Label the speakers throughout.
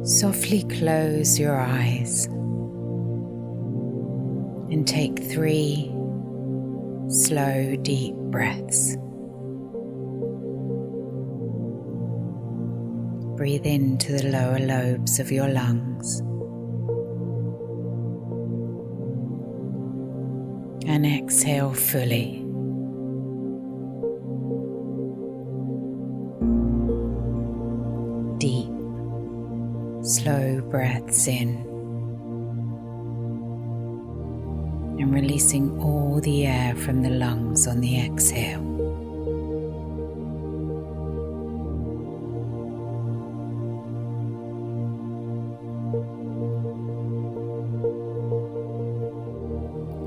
Speaker 1: Softly close your eyes and take 3 slow, deep breaths. Breathe into the lower lobes of your lungs and exhale fully. Deep, slow breaths in and releasing all the air from the lungs on the exhale.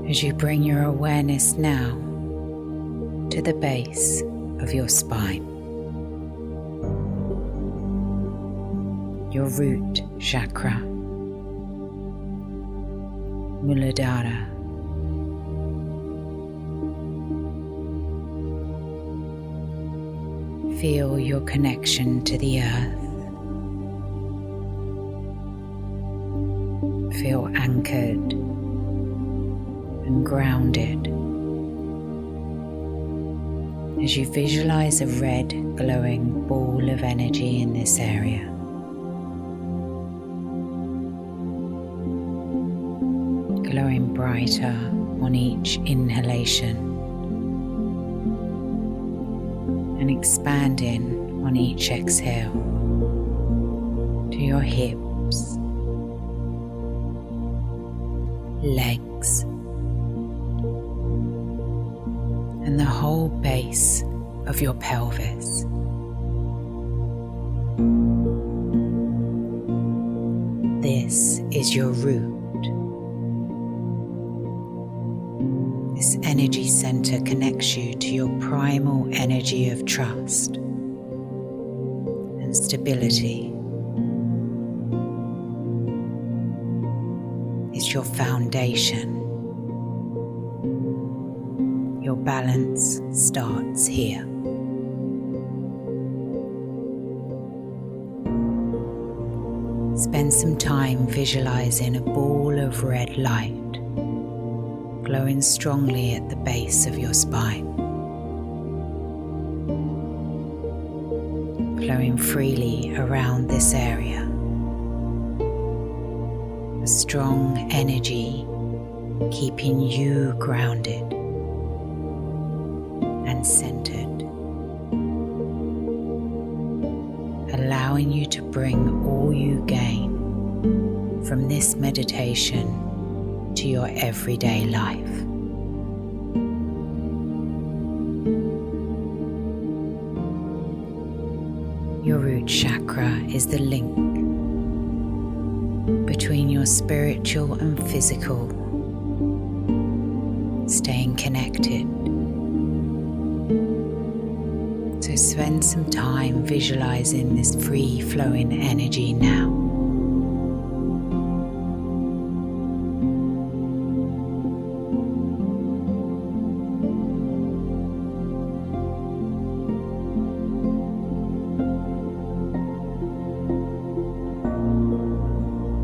Speaker 1: As you bring your awareness now to the base of your spine, your root chakra, Muladhara. Feel your connection to the earth. Feel anchored and grounded as you visualize a red glowing ball of energy in this area. Glowing brighter on each inhalation and expanding on each exhale to your hips, legs, and the whole base of your pelvis. This is your root. This energy center connects you to your primal energy of trust and stability. It's your foundation. Your balance starts here. Spend some time visualizing a ball of red light glowing strongly at the base of your spine, flowing freely around this area. A strong energy keeping you grounded and centered, allowing you to bring all you gain from this meditation to your everyday life. Your root chakra is the link between your spiritual and physical, staying connected. So spend some time visualizing this free-flowing energy now.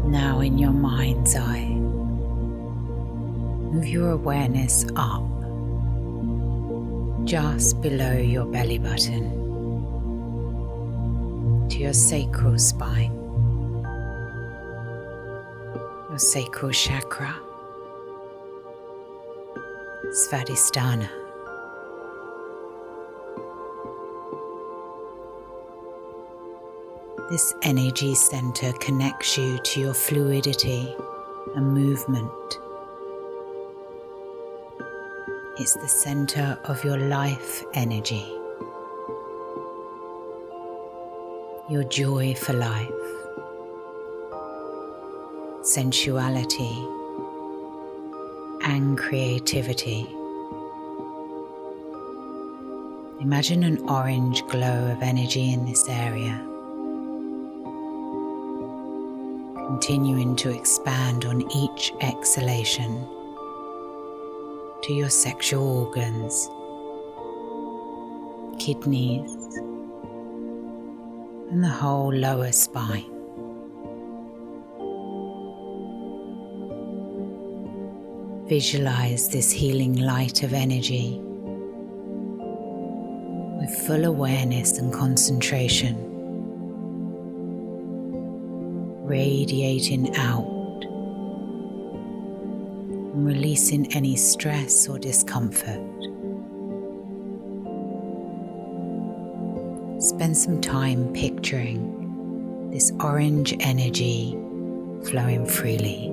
Speaker 1: Now in your mind's eye, move your awareness up just below your belly button to your sacral spine, your sacral chakra, Svadhisthana. This energy center connects you to your fluidity and movement. It's the center of your life energy, your joy for life, sensuality, and creativity. Imagine an orange glow of energy in this area, continuing to expand on each exhalation to your sexual organs, kidneys, and the whole lower spine. Visualize this healing light of energy with full awareness and concentration, radiating out and releasing any stress or discomfort. Spend some time picturing this orange energy flowing freely.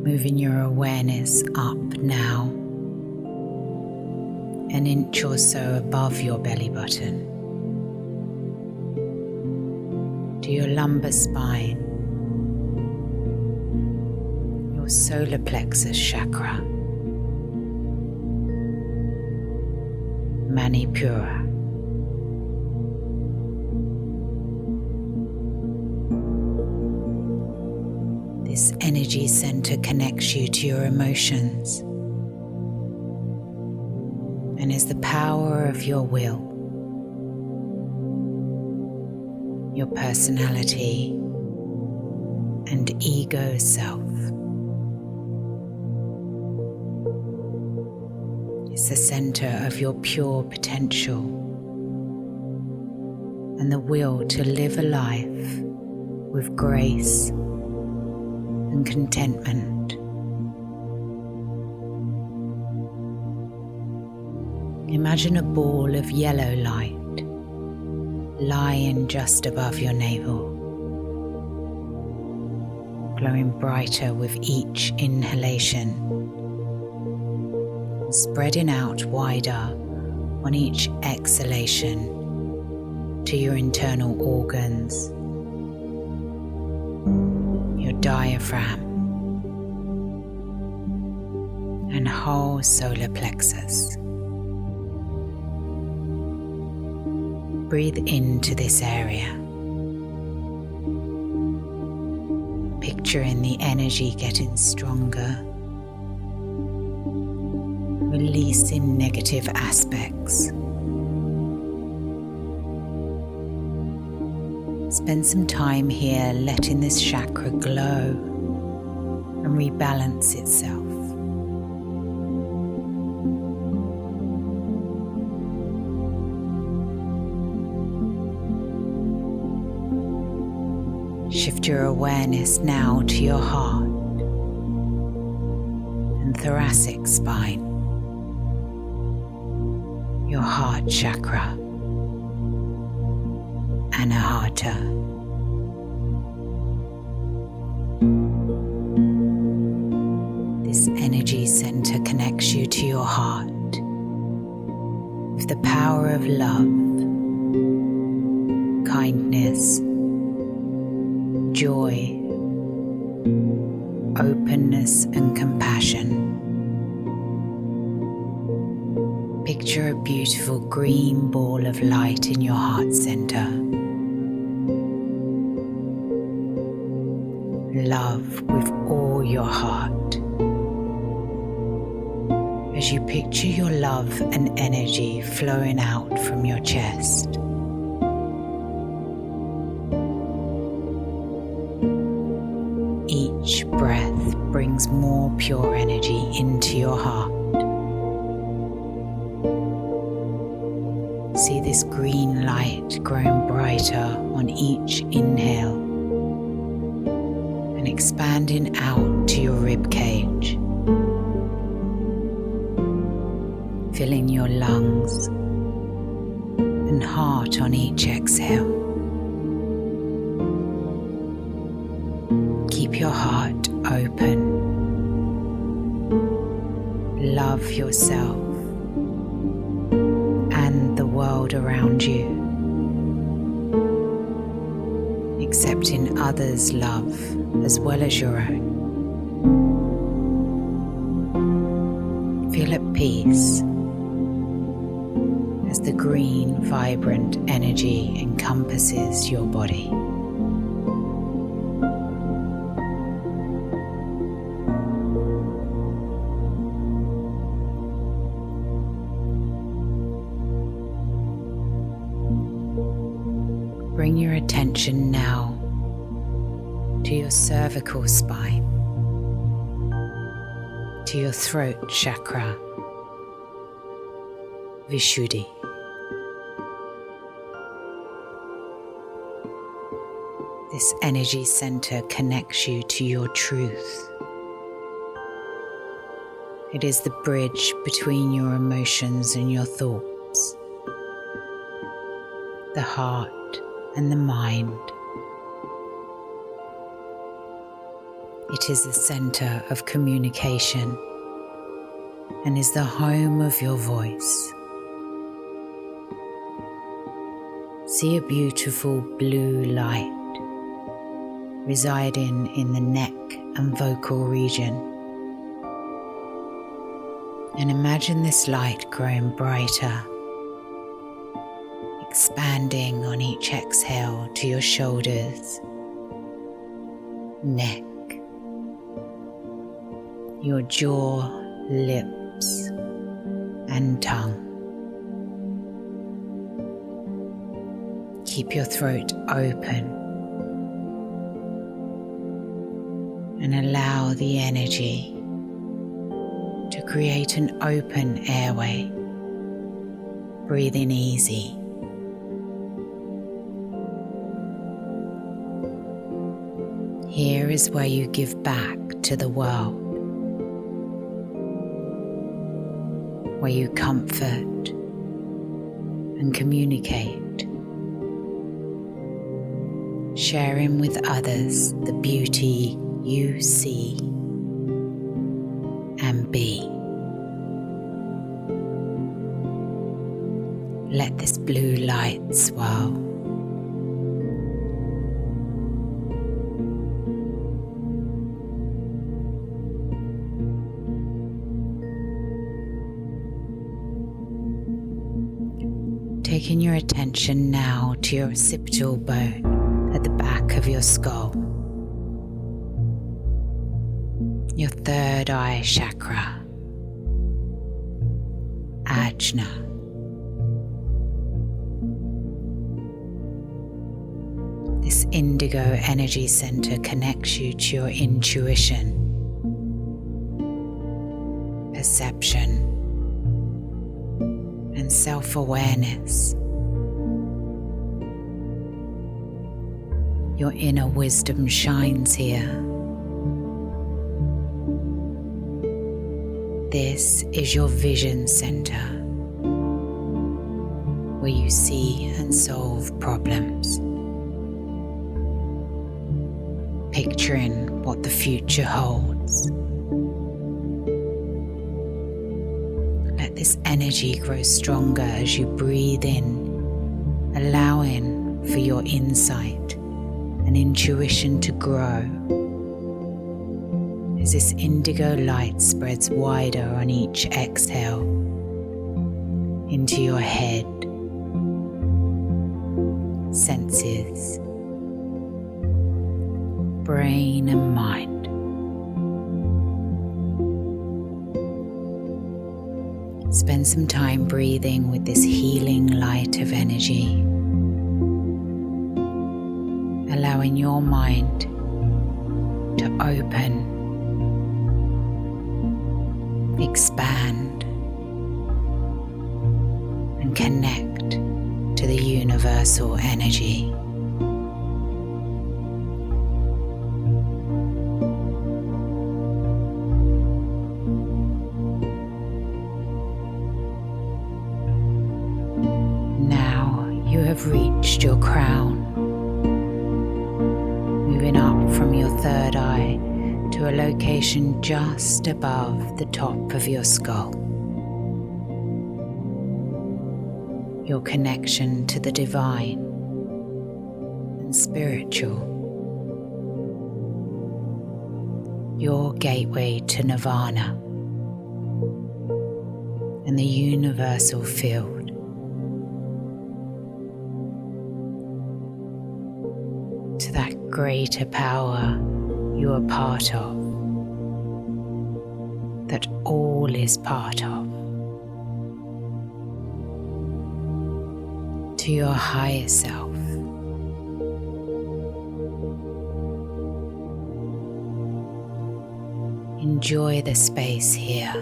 Speaker 1: Moving your awareness up now, an inch or so above your belly button, to your lumbar spine, your solar plexus chakra, Manipura. This energy center connects you to your emotions and is the power of your will, your personality, and ego self. It's the center of your pure potential and the will to live a life with grace and contentment. Imagine a ball of yellow light lying just above your navel, glowing brighter with each inhalation, spreading out wider on each exhalation to your internal organs, your diaphragm, and whole solar plexus. Breathe into this area, picturing the energy getting stronger, releasing negative aspects. Spend some time here letting this chakra glow and rebalance itself. Shift your awareness now to your heart and thoracic spine, your heart chakra, Anahata. This energy center connects you to your heart with the power of love, kindness, joy, openness, and compassion. Picture a beautiful green ball of light in your heart center. Love with all your heart. As you picture your love and energy flowing out from your chest. Each breath brings more pure energy into your heart. See this green light growing brighter on each inhale and expanding out to your rib cage, filling your lungs and heart on each exhale. Keep your heart open. Love yourself and the world around you, accepting others' love as well as your own. Feel at peace as the green, vibrant energy encompasses your body. Bring your attention now to your cervical spine, to your throat chakra, Vishuddhi. This energy center connects you to your truth. It is the bridge between your emotions and your thoughts, the heart and the mind. It is the center of communication and is the home of your voice. See a beautiful blue light residing in the neck and vocal region. And imagine this light growing brighter, expanding on each exhale to your shoulders, neck, your jaw, lips, and tongue. Keep your throat open and allow the energy to create an open airway. Breathing easy. Here is where you give back to the world, where you comfort and communicate, sharing with others the beauty you see and be. Let this blue light swirl. Taking your attention now to your occipital bone at the back of your skull, your third eye chakra, Ajna. This indigo energy center connects you to your intuition, perception, and self-awareness. Your inner wisdom shines here. This is your vision center, where you see and solve problems, picturing what the future holds. Let this energy grow stronger as you breathe in, allowing for your insight and intuition to grow. As this indigo light spreads wider on each exhale into your head, senses, brain and mind. Spend some time breathing with this healing light of energy, allowing your mind to open, expand, and connect to the universal energy. Now you have reached your crown, moving up from your third eye to a location just above the top of your skull. Your connection to the divine and spiritual. Your gateway to nirvana and the universal field. To that greater power you are part of, that all is part of, to your higher self, enjoy the space here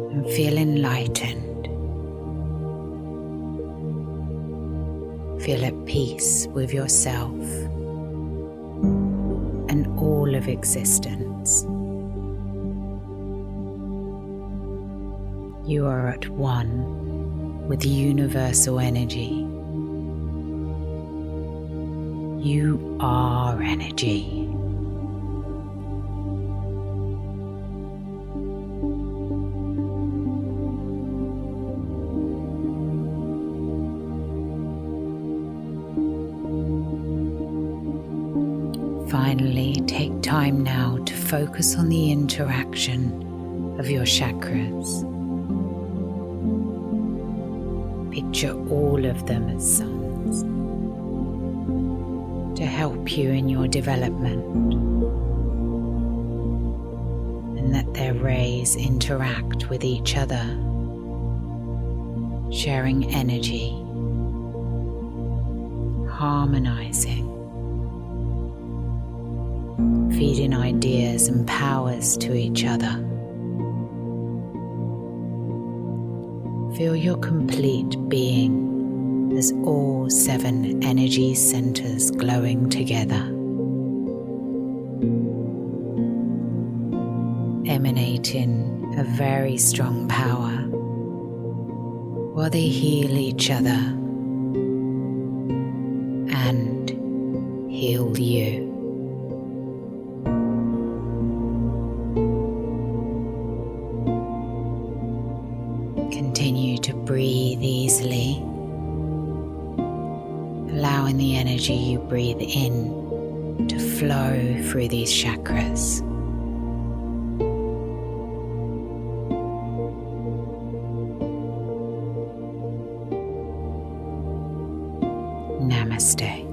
Speaker 1: and feel enlightened. Feel at peace with yourself and all of existence. You are at one with universal energy. You are energy. Finally, take time now to focus on the interaction of your chakras. Picture all of them as suns to help you in your development, and let their rays interact with each other, sharing energy, harmonizing, feeding ideas and powers to each other. Feel your complete being as all 7 energy centers glowing together, emanating a very strong power while they heal each other and heal you. Continue to breathe easily, allowing the energy you breathe in to flow through these chakras. Namaste.